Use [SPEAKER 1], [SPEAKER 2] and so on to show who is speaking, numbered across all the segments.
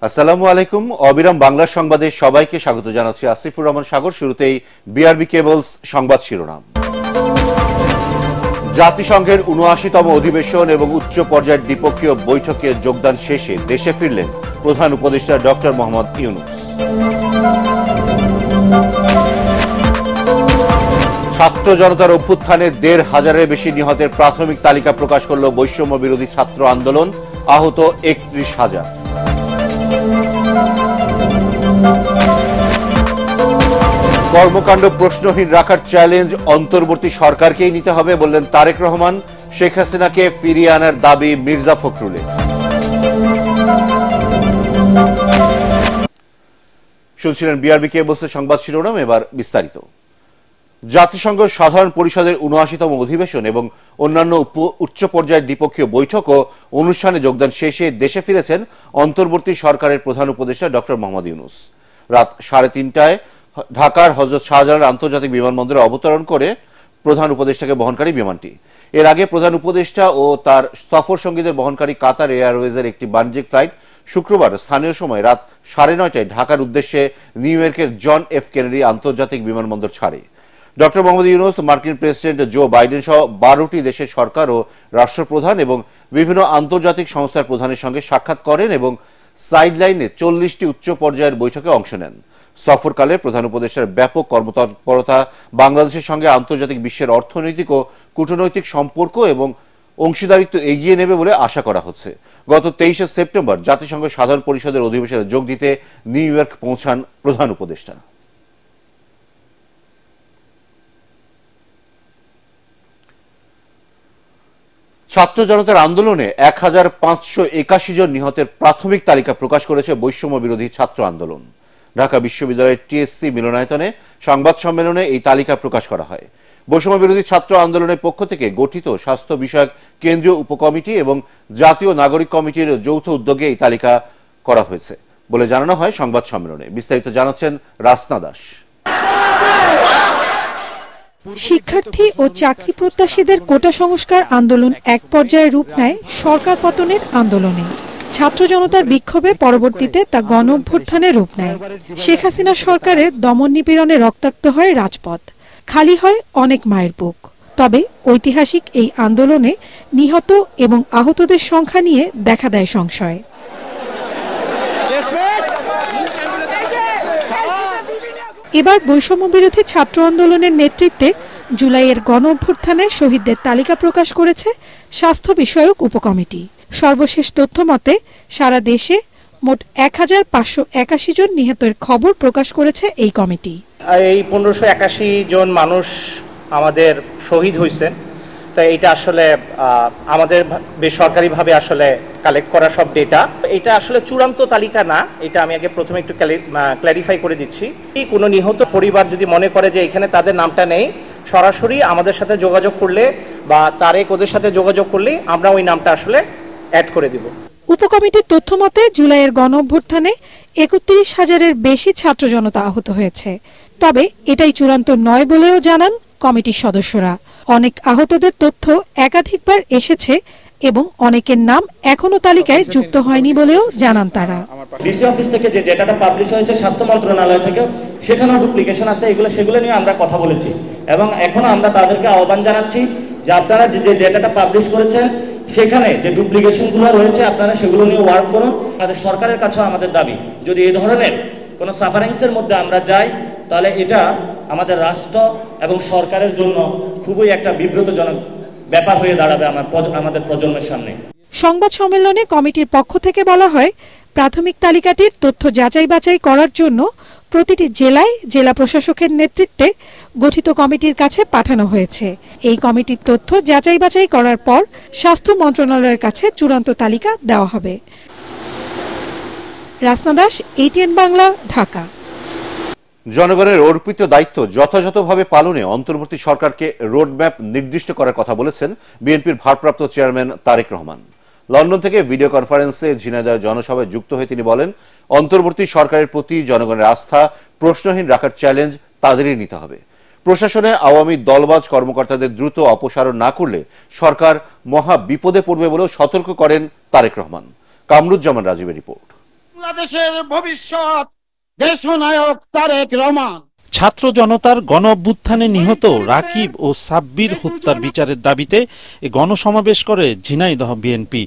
[SPEAKER 1] আসসালামু আলাইকুম। অবিরাম বাংলা সংবাদে সবাইকে স্বাগত জানাচ্ছি। আসিফুর রহমান সাগর। শুরুতেই বিআরবি কেবলস সংবাদ শিরোনাম। জাতিসংঘের ৭৯তম অধিবেশন এবং উচ্চ পর্যায়ের দ্বিপক্ষীয় বৈঠকে যোগদান শেষে দেশে ফিরলেন প্রধান উপদেষ্টা ডক্টর মোহাম্মদ ইউনূস। ছাত্র জনতার অভ্যুত্থানে ১৫০০-এর বেশি নিহতের প্রাথমিক তালিকা প্রকাশ করল বৈষম্য বিরোধী ছাত্র আন্দোলন। আহত ৩১,০০০। কর্মকাণ্ড প্রশ্নহীন রাখার চ্যালেঞ্জ অন্তর্বর্তী সরকারকেই নিতে হবে বললেন তারেক রহমান। শেখ হাসিনাকে ফিরিয়ে আনার দাবি মির্জা ফখরুলের। শুনছিলেন বিআরবি কেবলসের সংবাদ শিরোনাম, এবার বিস্তারিত। জাতিসংঘ সাধারণ পরিষদের ৭৯তম অধিবেশন এবং অন্যান্য উচ্চ পর্যায়ের দ্বিপক্ষীয় বৈঠক ও অনুষ্ঠানে যোগদান শেষে দেশে ফিরেছেন অন্তর্বর্তী সরকারের প্রধান উপদেষ্টা ডক্টর মোহাম্মদ ইউনূস। রাত ৩:৩০টায় ঢাকার হযরত শাহজালাল আন্তর্জাতিক বিমানবন্দরে অবতরণ করে প্রধান উপদেষ্টাকে বহনকারী বিমানটি। এর আগে প্রধান উপদেষ্টা ও তার সফর সঙ্গীদের বহনকারী কাতার এয়ারওয়েজের একটি বাণিজ্যিক ফ্লাইট শুক্রবার স্থানীয় সময় রাত ৯:৩০টায় ঢাকার উদ্দেশ্যে নিউ ইয়র্কের জন এফ কেনেডি আন্তর্জাতিক বিমানবন্দর ছাড়ে। ডক্টর মোহাম্মদ ইউনূস মার্কিন প্রেসিডেন্ট জো বাইডেন সহ ১২টি দেশের সরকার ও রাষ্ট্রপ্রধান এবং বিভিন্ন আন্তর্জাতিক সংস্থার প্রধানের সঙ্গে সাক্ষাৎ করেন এবং সাইডলাইনে ৪০টি উচ্চ পর্যায়ের বৈঠকে অংশ নেন। সফরকালে প্রধান উপদেষ্টার ব্যাপক কর্মতৎপরতা বাংলাদেশের সঙ্গে আন্তর্জাতিক বিশ্বের অর্থনৈতিক ও কূটনৈতিক সম্পর্ক এবং অংশীদারিত্ব এগিয়ে নেবে বলে আশা করা হচ্ছে। গত ২৩শে সেপ্টেম্বর জাতিসংঘ সাধারণ পরিষদের অধিবেশনে যোগ দিতে নিউ ইয়র্ক পৌঁছান প্রধান উপদেষ্টা। ছাত্র জনতার আন্দোলনে ১৫৮১ জন নিহতের প্রাথমিক তালিকা প্রকাশ করেছে বৈষম্য বিরোধী ছাত্র আন্দোলন। ঢাকা বিশ্ববিদ্যালয়ের টিএসসি মিলনায়তনে সংবাদ সম্মেলনে এই তালিকা প্রকাশ করা হয়। বৈষম্য বিরোধী ছাত্র আন্দোলনের পক্ষ থেকে গঠিত স্বাস্থ্য বিষয়ক কেন্দ্রীয় উপকমিটি এবং জাতীয় নাগরিক কমিটির যৌথ উদ্যোগে এই তালিকা করা হয়েছে বলে জানানো হয় সংবাদ সম্মেলনে। বিস্তারিত জানাচ্ছেন রাসনা দাস।
[SPEAKER 2] শিক্ষার্থী ও চাকরি প্রত্যাশীদের কোটা সংস্কার আন্দোলন এক পর্যায়ে রূপ নেয় সরকার পতনের আন্দোলনে। ছাত্র জনতার বিক্ষোভে পরবর্তীতে তা গণ অভ্যুত্থানে রূপ নেয়। শেখ হাসিনা সরকারের দমন নিপীড়নে রক্তাক্ত হয় রাজপথ, খালি হয় অনেক মায়ের বুক। তবে ঐতিহাসিক এই আন্দোলনে নিহত এবং আহতদের সংখ্যা নিয়ে দেখা দেয় সংশয়। এবার বৈষম্য বিরোধী ছাত্র আন্দোলনের নেতৃত্বে জুলাইয়ের গণ অভ্যুত্থানে শহীদদের তালিকা প্রকাশ করেছে স্বাস্থ্য বিষয়ক উপকমিটি। সর্বশেষ তথ্য মতে সারা দেশে মোট ১৫৮১ জন নিহতের খবর প্রকাশ করেছে এই কমিটি।
[SPEAKER 3] এই ১৫৮১ জন মানুষ আমাদের শহীদ হয়েছে। তো এটা আসলে আমাদের বেসরকারিভাবে আসলে কালেক্ট করা সব ডেটা। এটা আসলে চূড়ান্ত তালিকা না, এটা আমি আগে প্রথমে একটু ক্ল্যারিফাই করে দিচ্ছি। কোনো নিহত পরিবার যদি মনে করে যে এখানে তাদের নামটা নেই, সরাসরি আমাদের সাথে যোগাযোগ করলে বা তারেক ওদের সাথে যোগাযোগ করলে আমরা ওই নামটা আসলে অ্যাড করে দিব।
[SPEAKER 2] উপকমিটির তথ্য মতে জুলাইয়ের গণ অভ্যুত্থানে ৩১,০০০-এর বেশি ছাত্র জনতা আহত হয়েছে। তবে এটাই চূড়ান্ত নয় বলেও জানান কমিটির সদস্যরা। অনেক আহতদের তথ্য একাধিকবার এসেছে এবং অনেকের নাম এখনো তালিকায় যুক্ত হয়নি বলেও জানান তারা।
[SPEAKER 4] ডিসি অফিস থেকে যে ডেটাটা পাবলিশ হয়েছে স্বাস্থ্য মন্ত্রণালয় থেকে, সেখানেও ডুপ্লিকেশন আছে। সেগুলো নিয়ে আমরা কথা বলেছি এবং এখনো আমরা তাদেরকে আহ্বান জানাচ্ছি যে আপনারা যে ডেটাটা পাবলিশ করেছেন সেখানে যে ডুপ্লিকেশনগুলো রয়েছে আপনারা সেগুলো নিয়ে ওয়ার্ক করুন। আমাদের সরকারের কাছেও আমাদের দাবি, যদি এই ধরনের কোনো সাফারিংসের মধ্যে আমরা যাই তাহলে এটা আমাদের রাষ্ট্র এবং সরকারের জন্য খুবই একটা বিব্রতজনক ব্যাপার হয়ে দাঁড়াবে আমাদের প্রজন্মের সামনে।
[SPEAKER 2] সংবাদ সম্মেলনে কমিটির পক্ষ থেকে বলা হয়, প্রাথমিক তালিকাটির তথ্য যাচাই বাছাই করার জন্য প্রতিটি জেলায় জেলা প্রশাসকের নেতৃত্বে গঠিত কমিটির কাছে পাঠানো হয়েছে। এই কমিটির তথ্য যাচাই বাছাই করার পর স্বাস্থ্য মন্ত্রণালয়ের কাছে চূড়ান্ত তালিকা দেওয়া হবে। রাসনা দাস, ATN বাংলা, ঢাকা।
[SPEAKER 1] জনগণের অর্পিত দায়িত্ব যথাযথভাবে পালনে অন্তর্বর্তী সরকারকে রোডম্যাপ নির্দিষ্ট করার কথা বলেছেন বিএনপির ভারপ্রাপ্ত চেয়ারম্যান তারেক রহমান। লন্ডন থেকে ভিডিও কনফারেন্সে ঝিনাইদহ জনসভায় যুক্ত হয়ে তিনি বলেন, অন্তর্বর্তী সরকারের প্রতি জনগণের আস্থা প্রশ্নহীন রাখার চ্যালেঞ্জ তাদেরই নিতে হবে। প্রশাসনে আওয়ামী দলবাজ কর্মকর্তাদের দ্রুত অপসারণ না করলে সরকার মহা বিপদে পড়বে বলেও সতর্ক করেন তারেক রহমান। কামরুজ্জামান রাজীবের রিপোর্ট।
[SPEAKER 5] বাংলাদেশের ভবিষ্যৎ দেশনায়ক তারেক রহমান।
[SPEAKER 6] ছাত্র জনতার গণ অভ্যুত্থানে নিহত রাকিব ও সাব্বির হত্যার বিচারের দাবিতে গণসমাবেশ করে ঝিনাইদহ বিএনপি।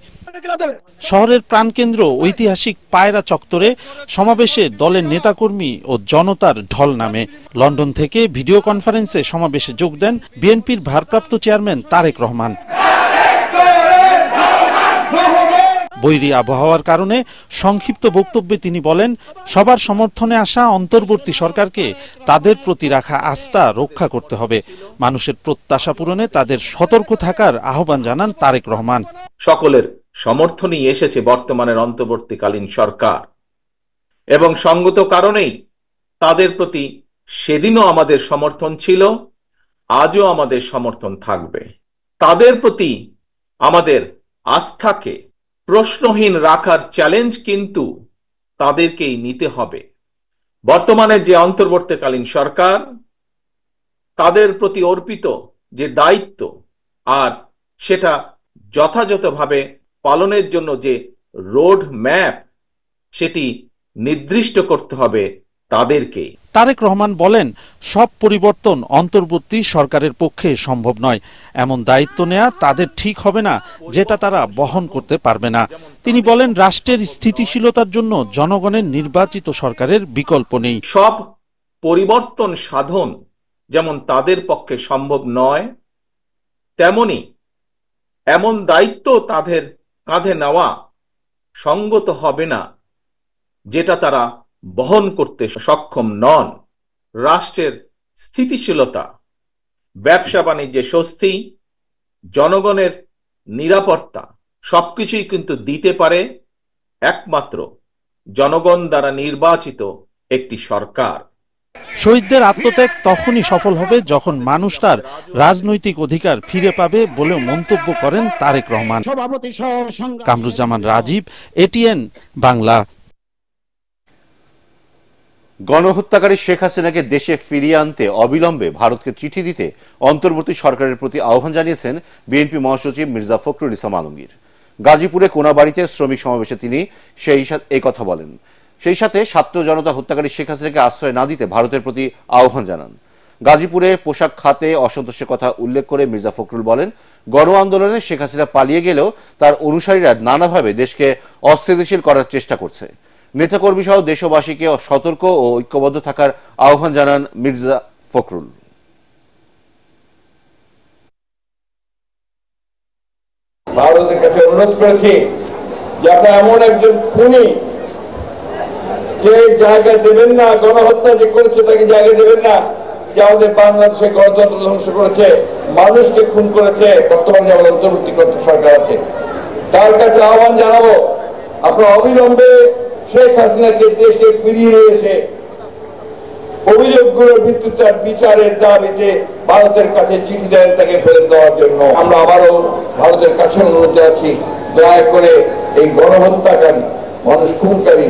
[SPEAKER 6] শহরের প্রাণকেন্দ্র ঐতিহাসিক পায়রা চত্বরে সমাবেশে দলের নেতাকর্মী ও জনতার ঢল নামে। লন্ডন থেকে ভিডিও কনফারেন্সে সমাবেশে যোগ দেন বিএনপির ভারপ্রাপ্ত চেয়ারম্যান তারেক রহমান। বৈরী আবহাওয়ার কারণে সংক্ষিপ্ত বক্তব্যে তিনি বলেন, সবার সমর্থনে আসা অন্তর্বর্তী সরকারকে তাদের প্রতি রাখা আস্থা রক্ষা করতে হবে। মানুষের প্রত্যাশা পূরণে তাদের সতর্ক থাকার আহ্বান জানান তারেক রহমান।
[SPEAKER 7] সকলের সমর্থনই এসেছে বর্তমানের অন্তর্বর্তীকালীন সরকার, এবং সঙ্গত কারণেই তাদের প্রতি সেদিনও আমাদের সমর্থন ছিল, আজও আমাদের সমর্থন থাকবে। তাদের প্রতি আমাদের আস্থাকে প্রশ্নহীন রাখার চ্যালেঞ্জ কিন্তু তাদেরকেই নিতে হবে। বর্তমানে যে অন্তর্বর্তীকালীন সরকার, তাদের প্রতি অর্পিত যে দায়িত্ব আর সেটা যথাযথভাবে পালনের জন্য যে রোড ম্যাপ, সেটি নির্দিষ্ট করতে হবে তাদেরকে।
[SPEAKER 6] তারেক রহমান বলেন, সব পরিবর্তন অন্তর্বর্তী সরকারের পক্ষে সম্ভব নয়। এমন দায়িত্ব নেওয়া তাদের ঠিক হবে না যেটা তারা বহন করতে পারবে না। তিনি বলেন, রাষ্ট্রের স্থিতিশীলতার জন্য জনগণের নির্বাচিত সরকারের বিকল্প নেই।
[SPEAKER 7] সব পরিবর্তন সাধন যেমন তাদের পক্ষে সম্ভব নয়, তেমনি এমন দায়িত্ব তাদের কাঁধে নেওয়া সঙ্গত হবে না যেটা তারা বহন করতে সক্ষম নন। রাষ্ট্রের স্থিতিশীলতা, ব্যবসা বাণিজ্যে স্বস্তি, জনগণের নিরাপত্তা সবকিছুই কিন্তু দিতে পারে একমাত্র জনগণ দ্বারা নির্বাচিত একটি সরকার।
[SPEAKER 6] শহীদদের আত্মত্যাগ তখনই সফল হবে যখন মানুষ তার রাজনৈতিক অধিকার ফিরে পাবে বলেও মন্তব্য করেন তারেক রহমান। কামরুজ্জামান রাজীব, এটিএন বাংলা।
[SPEAKER 1] গণহত্যাকারী শেখ হাসিনাকে দেশে ফিরিয়ে আনতে অবিলম্বে ভারতকে চিঠি দিতে অন্তর্বর্তী সরকারের প্রতি আহ্বান জানিয়েছেন বিএনপি মহাসচিব মির্জা ফখরুল ইসলাম আলমগীর। গাজীপুরে কোনাবাড়িতে শ্রমিক সমাবেশে তিনি এই কথা বলেন। সেই সাথে ছাত্র জনতা হত্যাকারী শেখ হাসিনাকে আশ্রয় না দিতে ভারতের প্রতি আহ্বান জানান। গাজীপুরে পোশাক খাতে অসন্তোষের কথা উল্লেখ করে মির্জা ফখরুল বলেন, গণ আন্দোলনে শেখ হাসিনা পালিয়ে গেলেও তার অনুসারীরা নানাভাবে দেশকে অস্থিতিশীল করার চেষ্টা করছে। নেতাকর্মী সহ দেশবাসীকে সতর্ক ও ঐক্যবদ্ধ থাকার আহ্বান জানান মির্জা ফখরুল।
[SPEAKER 8] ভারতের কাছে অনুরোধ করেছি যে আপনারা এমন একজন খুনি যে জায়গা দেবেন না, গণহত্যা যে করেছে তাকে জায়গা দেবেন না, যে আমাদের বাংলাদেশে গণতন্ত্র ধ্বংস করেছে, মানুষকে খুন করেছে। বর্তমানে যে আমাদের অন্তর্বর্তীকালীন সরকার আছে তার কাছে আহ্বান জানাবো, আপনারা অবিলম্বে শেখ হাসিনাকে দেশে ফিরিয়ে এসে অভিযোগগুলোর ভিত্তিতে বিচারের দাবিতে ভারতের কাছে চিঠি দেন তাকে ফেরত দেওয়ার জন্য। আমরা আবারও ভারতের কাছে অনুরোধ জানাচ্ছি, দয়া করে এই গণহত্যাকারী, মানুষ খুনকারী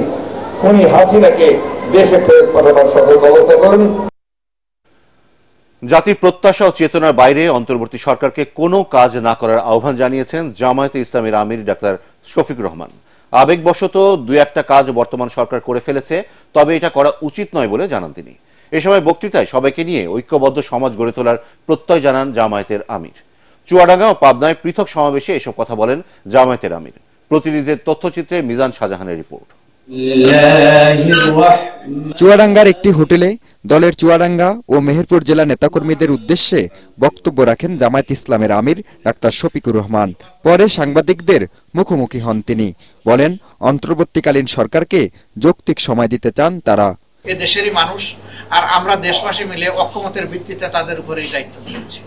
[SPEAKER 8] খুনি হাসিনাকে দেশে ফেরত পাঠাবার সকল ব্যবস্থা করুন।
[SPEAKER 1] জাতির প্রত্যাশা ও চেতনার বাইরে অন্তর্বর্তী সরকারকে কোনো কাজ না করার আহ্বান জানিয়েছেন জামায়াতে ইসলামীর আমির ডাক্তার শফিকুর রহমান। আবেগবশত দুই একটা কাজ বর্তমান সরকার করে ফেলেছে, তবে এটা করা উচিত নয় বলে জানান তিনি। এ সময় বক্তৃতায় সবাইকে নিয়ে ঐক্যবদ্ধ সমাজ গড়ে তোলার প্রত্যয় জানান জামায়াতের আমির। চুয়াডাঙ্গা ও পাবনায় পৃথক সমাবেশে এসব কথা বলেন জামায়াতের আমির। প্রতিনিধিদের তথ্যচিত্রে মিজান শাহজাহানের রিপোর্ট।
[SPEAKER 9] চুয়াডাঙ্গার একটি হোটেলে দলের চুয়াডাঙ্গা ও মেহেরপুর জেলা নেতাকর্মীদের উদ্দেশ্যে বক্তব্য রাখেন জামায়াত ইসলামের আমির ডাক্তার শফিকুর রহমান। পরে সাংবাদিকদের মুখোমুখি হন তিনি। বলেন, অন্তর্বর্তীকালীন সরকারকে যৌক্তিক সময় দিতে চান তারা।
[SPEAKER 5] এ দেশেরই মানুষ, আর আমরা দেশবাসী মিলে ঐক্যমতের ভিত্তিতে তাদের উপরেই দায়িত্ব দিয়েছি।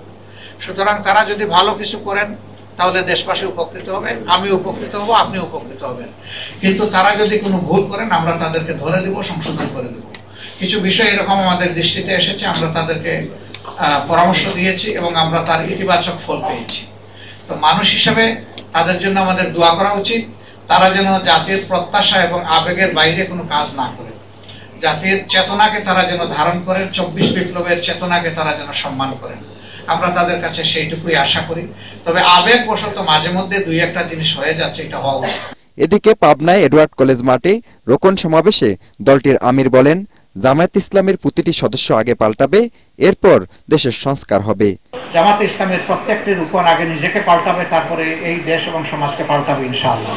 [SPEAKER 5] সুতরাং তারা যদি ভালো কিছু করেন তাহলে দেশবাসী উপকৃত হবে, আমি উপকৃত হব, আপনি উপকৃত হবেন। কিন্তু তারা যদি কোনো ভুল করেন আমরা তাদেরকে ধরে দেব, সংশোধন করে দেব। কিছু বিষয় এরকম আমাদের দৃষ্টিতে এসেছে, আমরা তাদেরকে পরামর্শ দিয়েছি এবং আমরা তার ইতিবাচক ফল পেয়েছি। তো মানুষ হিসেবে তাদের জন্য আমাদের দোয়া করা উচিত, তারা যেন জাতির প্রত্যাশা এবং আবেগের বাইরে কোনো কাজ না করে, জাতির চেতনাকে তারা যেন ধারণ করেন, 24 বিপ্লবের চেতনাকে তারা যেন সম্মান করেন। আমরা তাদের কাছে সেইটুকুই আশা করি। তবে আবেগবশত মাঝে মধ্যে দুই একটা জিনিস হয়ে যাচ্ছে, এটা হওয়া উচিত।
[SPEAKER 9] এদিকে পাবনায় এডওয়ার্ড কলেজ মাঠে রোকন সমাবেশে দলটির আমির বলেন, জামায়াত ইসলামের প্রতিটি সদস্য আগে পাল্টাবে, এরপর দেশের সংস্কার হবে।
[SPEAKER 5] জামায়াত ইসলামের প্রত্যেকটি রূপন আগে নিজেকে পাল্টাবে, তারপরে এই দেশ এবং সমাজকে পাল্টাবে ইনশাআল্লাহ।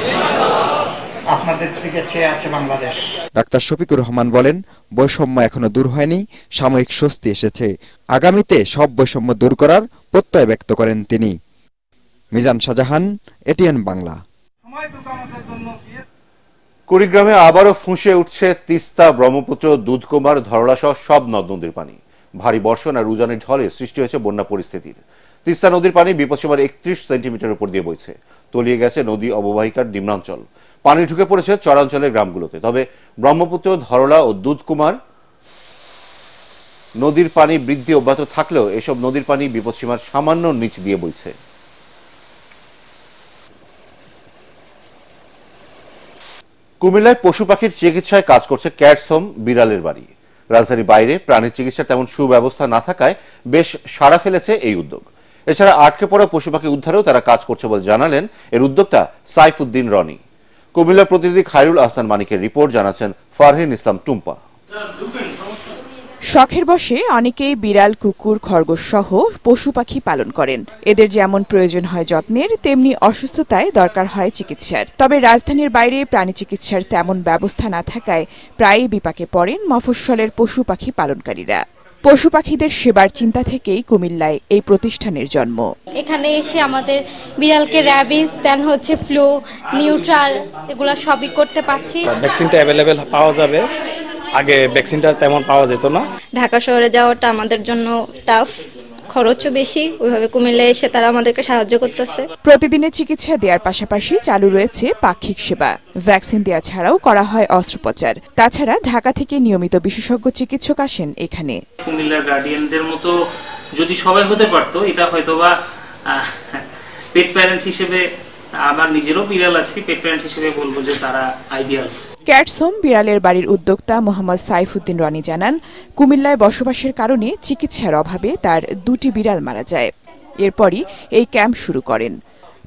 [SPEAKER 5] আপনাদের দিকে চেয়ে আছে বাংলাদেশ।
[SPEAKER 9] ডাক্তার শফিকুর রহমান বলেন, বৈষম্য এখনো দূর হয়নি, সাময়িক স্বস্তি এসেছে। আগামীতে সব বৈষম্য দূর করার প্রত্যয় ব্যক্ত করেন তিনি। মিজান শাহজাহান, এটিএন বাংলা।
[SPEAKER 1] কুড়িগ্রামে আবারও ফুঁসে উঠছে তিস্তা, ব্রহ্মপুত্র, দুধকুমার, ধরলা সহ সব নদ নদীর পানি। ভারী বর্ষণ আর উজানের ঢলে সৃষ্টি হয়েছে বন্যা পরিস্থিতির। তিস্তা নদীর পানি বিপদসীমার 31 সেন্টিমিটার উপর দিয়ে বইছে। তলিয়ে গেছে নদী অববাহিকার নিম্নাঞ্চল। পানি ঢুকে পড়েছে চরাঞ্চলের গ্রামগুলোতে। তবে ব্রহ্মপুত্র, ধরলা ও দুধকুমার নদীর পানি বৃদ্ধি অব্যাহত থাকলেও এসব নদীর পানি বিপদসীমার সামান্য নিচ দিয়ে বইছে। কুমিল্লায় পশু পাখির চিকিৎসায় কাজ করছে ক্যাটস হোম বিড়ালের বাড়ি। রাজধানীর বাইরে প্রাণীর চিকিৎসার তেমন সুব্যবস্থা না থাকায় বেশ সাড়া ফেলেছে এই উদ্যোগ। এছাড়া আটকে পড়া পশু পাখি উদ্ধারেও তারা কাজ করছে বলে জানালেন এর উদ্যোক্তা সাইফুদ্দিন রনি। কুমিল্লার প্রতিনিধি খায়রুল আহসান মানিকের রিপোর্ট, জানাচ্ছেন ফারহিন ইসলাম টুম্পা।
[SPEAKER 10] শখের বশে অনেকেই বিড়াল, কুকুর, খরগোশ সহ পশু পাখি পালন করেন। এদের যেমন প্রয়োজন হয় যত্নের, তেমনি অসুস্থতায় দরকার হয় চিকিৎসার। তবে রাজধানীর বাইরে প্রাণী চিকিৎসার তেমন ব্যবস্থা না থাকায় প্রায়ই বিপাকে পড়েন মফস্বলের পশু পাখি পালনকারীরা। পশু পাখিদের সেবার চিন্তা থেকেই কুমিল্লায় এই প্রতিষ্ঠানের জন্ম।
[SPEAKER 11] এখানে এসে আমাদের বিড়ালকে র্যাবিস, দেন হচ্ছে ফ্লু, নিউট্রাল, এগুলো সবই করতে পারছি।
[SPEAKER 12] ভ্যাকসিনটা অ্যাভেলেবেল পাওয়া যাবে, আগে ভ্যাকসিনটা তেমন পাওয়া যেত না।
[SPEAKER 11] ঢাকা শহরে যাওয়াটা আমাদের জন্য টাফ, খরচও বেশি। ওইভাবে কুমিল্লায় এসে তারা আমাদেরকে সাহায্য করতেছে।
[SPEAKER 10] প্রতিদিনের চিকিৎসা দেওয়ার পাশাপাশি চালু রয়েছে পাক্ষিক সেবা। ভ্যাকসিন দেওয়া ছাড়াও করা হয় অস্ত্রোপচার। তাছাড়া ঢাকা থেকে নিয়মিত বিশেষজ্ঞ চিকিৎসক আসেন এখানে।
[SPEAKER 13] কুমিল্লার গার্ডিয়ানদের মতো যদি সবাই হতে পারতো, এটা হয়তোবা পেট প্যারেন্ট হিসেবে, আমার নিজেরও বিড়াল আছে, পেট প্যারেন্ট হিসেবে বলবো যে তারা আইডিয়াল।
[SPEAKER 10] ক্যাটস হোম বিড়ালের বাড়ির উদ্যোক্তা মোহাম্মদ সাইফুদ্দিন রনি জানান, কুমিল্লায় বসবাসের কারণে চিকিৎসার অভাবে তার 2টি বিড়াল মারা যায়। এরপরই এই ক্যাম্প শুরু করেন।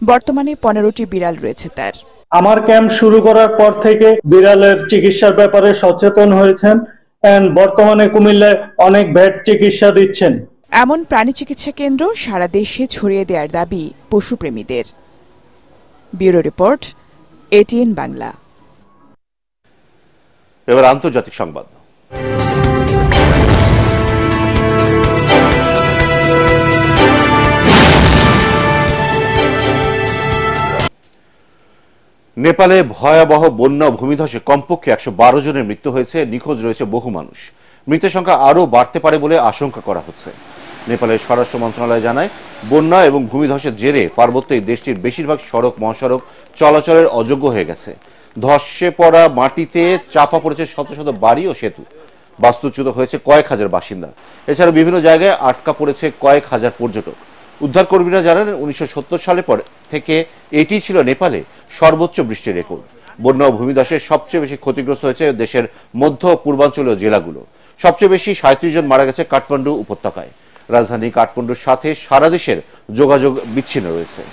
[SPEAKER 10] বর্তমানে 15টি বিড়াল রয়েছে তার।
[SPEAKER 14] আমার ক্যাম্প শুরু করার পর থেকে বিড়ালের চিকিৎসার ব্যাপারে সচেতন হয়েছেন। বর্তমানে কুমিল্লায় অনেক ভেট চিকিৎসা দিচ্ছেন।
[SPEAKER 10] এমন প্রাণী চিকিৎসা কেন্দ্র সারা দেশে ছড়িয়ে দেওয়ার দাবি পশুপ্রেমীদের। Bureau report, ATN Bangla.
[SPEAKER 1] এবার আন্তর্জাতিক সংবাদ। নেপালে ভয়াবহ বন্যা ভূমিধসে কমপক্ষে 112 জনের মৃত্যু হয়েছে। নিখোঁজ রয়েছে বহু মানুষ। মৃতের সংখ্যা আরও বাড়তে পারে বলে আশঙ্কা করা হচ্ছে। নেপালের স্বরাষ্ট্র মন্ত্রণালয় জানায়, বন্যা এবং ভূমিধসের জেরে পার্বত্য এই দেশটির বেশিরভাগ সড়ক, মহাসড়ক চলাচলের অযোগ্য হয়ে গেছে। ধসে পড়া মাটিতে চাপা পড়েছে শত শত বাড়ি ও সেতু। বাস্তুচ্যুত হয়েছে কয়েক হাজার বাসিন্দা। এছাড়া বিভিন্ন জায়গায় আটকা পড়েছে কয়েক হাজার পর্যটক। উদ্ধারকর্মীরা জানান, 1970 সালের পর থেকে এটি ছিল নেপালে সর্বোচ্চ বৃষ্টির রেকর্ড। বন্যা ও ভূমিধসে সবচেয়ে বেশি ক্ষতিগ্রস্ত হয়েছে দেশের মধ্য পূর্বাঞ্চলীয় জেলাগুলো। সবচেয়ে বেশি 37 জন মারা গেছে কাঠমান্ডু উপত্যকায়। রাজধানী কাঠমান্ডুর সাথে সারা দেশের যোগাযোগ বিচ্ছিন্ন রয়েছে।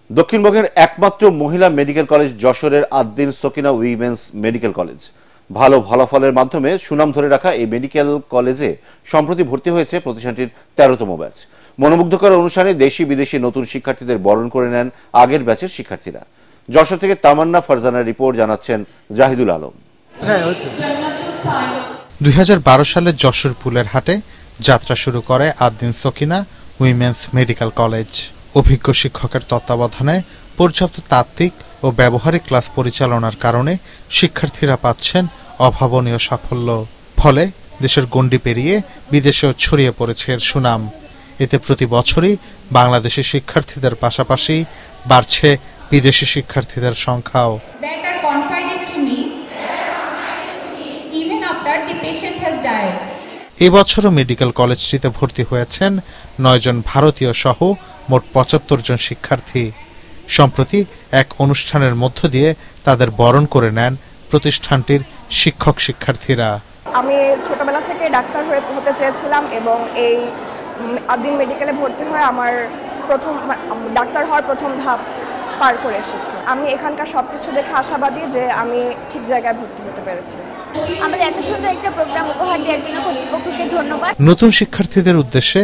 [SPEAKER 1] দক্ষিণবঙ্গের একমাত্র মহিলা মেডিকেল কলেজ যশোরের Ad-din Sakina women's medical college. ভালো ফলাফলের মাধ্যমে সুনাম ধরে রাখা এই মেডিকেল কলেজে সম্প্রতি ভর্তি হয়েছে প্রতিষ্ঠানটির 13তম ব্যাচ। মনোমুগ্ধকর অনুষ্ঠানে দেশি বিদেশি নতুন শিক্ষার্থীদের বরণ করে নেন আগের ব্যাচের শিক্ষার্থীরা। যশোর থেকে তামান্না ফারজানার রিপোর্ট, জানাচ্ছেন জাহিদুল আলম।
[SPEAKER 6] 2012 সালে যশোর পুলের হাটে যাত্রা শুরু করে Ad-din Sakina women's medical college. অভিজ্ঞ শিক্ষকের তত্ত্বাবধানে পর্যাপ্ত তাত্ত্বিক ও ব্যবহারিক ক্লাস পরিচালনার কারণে শিক্ষার্থীরা পাচ্ছেন অভাবনীয় সাফল্য। ফলে দেশের গণ্ডি পেরিয়ে বিদেশেও ছড়িয়ে পড়েছে এর সুনাম। এতে প্রতি বছরই বাংলাদেশি শিক্ষার্থীদের পাশাপাশি বাড়ছে বিদেশি শিক্ষার্থীদের সংখ্যাও। এবছরও মেডিকেল কলেজটিতে ভর্তি হয়েছেন 9 জন ভারতীয় সহ মোট 75 জন শিক্ষার্থী। সম্প্রতি এক অনুষ্ঠানের মধ্য দিয়ে তাদের বরণ করে নেন প্রতিষ্ঠানটির শিক্ষক শিক্ষার্থীরা।
[SPEAKER 15] আমি ছোটবেলা থেকে ডাক্তার হতে চেয়েছিলাম এবং এই আদ্দিন মেডিকেলে ভর্তি হয়ে আমার প্রথম ডাক্তার হওয়ার প্রথম ধাপ পার করে এসেছি। আমি এখানকার সবকিছু দেখে আশাবাদী যে আমি ঠিক জায়গায় ভর্তি হতে পেরেছি।
[SPEAKER 16] আমাদের এত সুন্দর একটা প্রোগ্রাম উপহার দেওয়ার জন্য কর্তৃপক্ষকে ধন্যবাদ।
[SPEAKER 17] নতুন শিক্ষার্থীদের উদ্দেশ্যে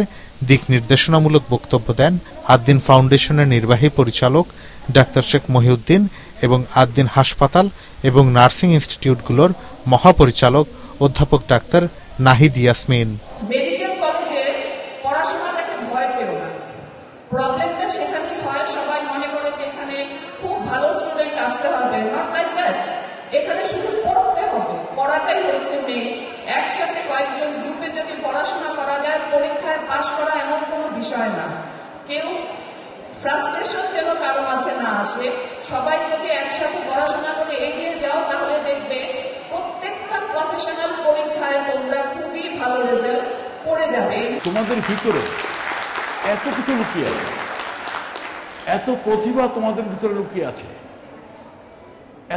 [SPEAKER 17] দিক নির্দেশনামূলক বক্তব্য দেন আদ্দিন ফাউন্ডেশনের নির্বাহী পরিচালক ডাক্তার শেখ মহিউদ্দিন এবং আদ্দিন হাসপাতাল এবং নার্সিং ইনস্টিটিউটগুলোর মহাপরিচালক অধ্যাপক ডাক্তার নাহিদ ইয়াসমিন।
[SPEAKER 18] মেডিকেল কলেজে পড়াশোনাটাকে ভয় পেও না, প্রবলেমটা সেখানেই হয়। সবাই মনে করে যে এখানে খুব ভালো স্টুডেন্ট আসতে হবে, নট লাইক দ্যাট। এখানে শুধু পড়তে হবে, পড়াটাই হচ্ছে মেয়ে। একসাথে কয়েকজন গ্রুপে যদি পড়াশোনা করা যায়, পরীক্ষায় পাশ করা এমন কোনো বিষয় না। কেউ ফ্রাস্ট্রেশন যেন কারো মাঝে না আসে। সবাই যদি একসাথে পড়াশোনা করে এগিয়ে যাও, তাহলে দেখবে প্রত্যেকটা প্রফেশনাল পরীক্ষায় তোমরা খুবই ভালো রেজাল্ট করে যাবে।
[SPEAKER 19] তোমাদের ভিতরে এত কিছু লুকিয়ে আছে, এত প্রতিভা তোমাদের ভিতরে লুকিয়ে আছে।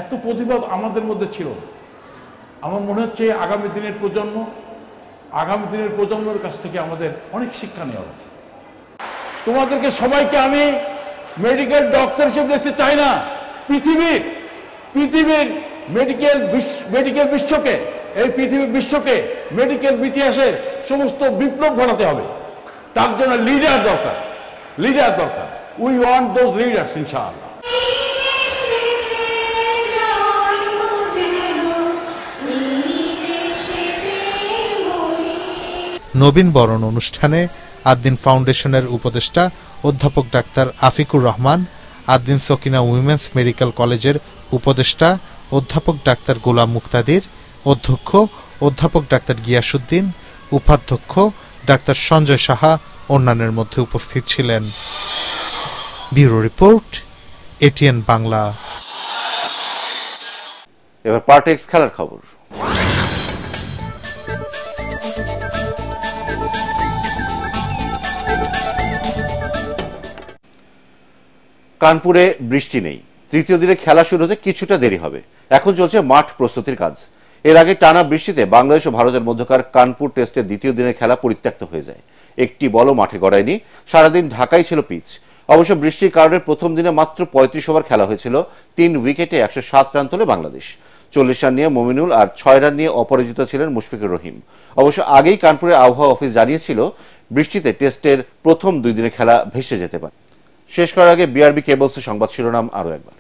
[SPEAKER 19] এত প্রতিভা আমাদের মধ্যে ছিল। আমার মনে হচ্ছে আগামী দিনের প্রজন্মের কাছ থেকে আমাদের অনেক শিক্ষা নেওয়া উচিত। তোমাদেরকে সবাইকে আমি মেডিকেল ডক্টর হিসেবে দেখতে চাই না। পৃথিবীর মেডিকেল বিশ্বকে, এই পৃথিবীর বিশ্বকে মেডিকেল ইতিহাসের সমস্ত বিপ্লব ঘটাতে হবে। তার জন্য লিডার দরকার। উই ওয়ান্ট দোজ লিডার্স ইনশাআল্লাহ।
[SPEAKER 17] নবীন বরণ অনুষ্ঠানে আদ্দিন ফাউন্ডেশনের উপদেষ্টা অধ্যাপক ডাক্তার আফিকুর রহমান, আদ্দিন সকিনা উইমেন্স মেডিকেল কলেজের উপদেষ্টা অধ্যাপক ডাক্তার গোলাম মুক্তাদির, অধ্যক্ষ অধ্যাপক ডাক্তার গিয়াসউদ্দিন, উপাধ্যক্ষ ডাক্তার সঞ্জয় সাহা অন্যান্যের মধ্যে উপস্থিত ছিলেন। Bureau report, ATN Bangla.
[SPEAKER 1] এবার পার্টেক্স খেলার খবর। কানপুরে বৃষ্টি নেই। তৃতীয় দিনে খেলা শুরু হতে কিছুটা দেরি হবে। এখন চলছে মাঠ প্রস্তুতির কাজ। এর আগে টানা বৃষ্টিতে বাংলাদেশ ও ভারতের মধ্যকার কানপুর টেস্টের দ্বিতীয় দিনের খেলা পরিত্যক্ত হয়ে যায়। একটি বলও মাঠে গড়ায়নি। সারাদিন ঢাকাই ছিল পিচ। অবশ্য বৃষ্টির কারণে প্রথম দিনে মাত্র ৩৫ ওভার খেলা হয়েছিল। ৩ উইকেটে ১০৭ রান তোলে বাংলাদেশ। ৪০ রান নিয়ে মমিনুল আর ৬ রান নিয়ে অপরাজিত ছিলেন মুশফিকুর রহিম। অবশ্য আগেই কানপুরের আবহাওয়া অফিস জানিয়েছিল বৃষ্টিতে টেস্টের প্রথম ২ দিনের খেলা ভেসে যেতে পারে। শেষ করার আগে বিআরবি কেবলসের সংবাদ শিরোনাম আরও একবার।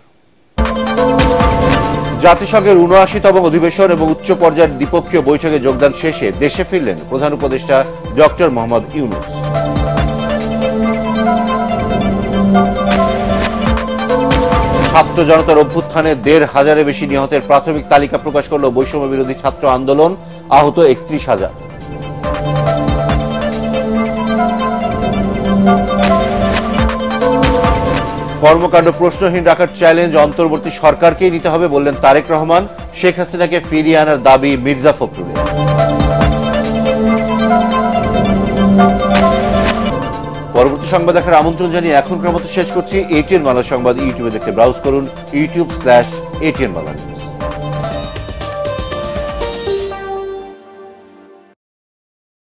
[SPEAKER 1] জাতিসংঘের ৭৯তম অধিবেশন এবং উচ্চ পর্যায়ের দ্বিপক্ষীয় বৈঠকে যোগদান শেষে দেশে ফিরলেন প্রধান উপদেষ্টা ডক্টর মোহাম্মদ ইউনূস। ছাত্র জনতার অভ্যুত্থানে ১৫০০-এর বেশি নিহতের প্রাথমিক তালিকা প্রকাশ করল বৈষম্য বিরোধী ছাত্র আন্দোলন। আহত ৩১,০০০। কর্মকাণ্ড প্রশ্নহীন রাখার চ্যালেঞ্জ অন্তর্বর্তী সরকারকেই নিতে হবে বললেন তারেক রহমান। শেখ হাসিনাকে ফিরিয়ে আনার দাবি মির্জা ফখরুলের। পরবর্তী সংবাদ দেখার আমন্ত্রণ জানিয়ে এখনকার মতো শেষ করছি। এটিএন বাংলা সংবাদ ইউটিউবে দেখতে ব্রাউজ করুন youtube/ATN বাংলা।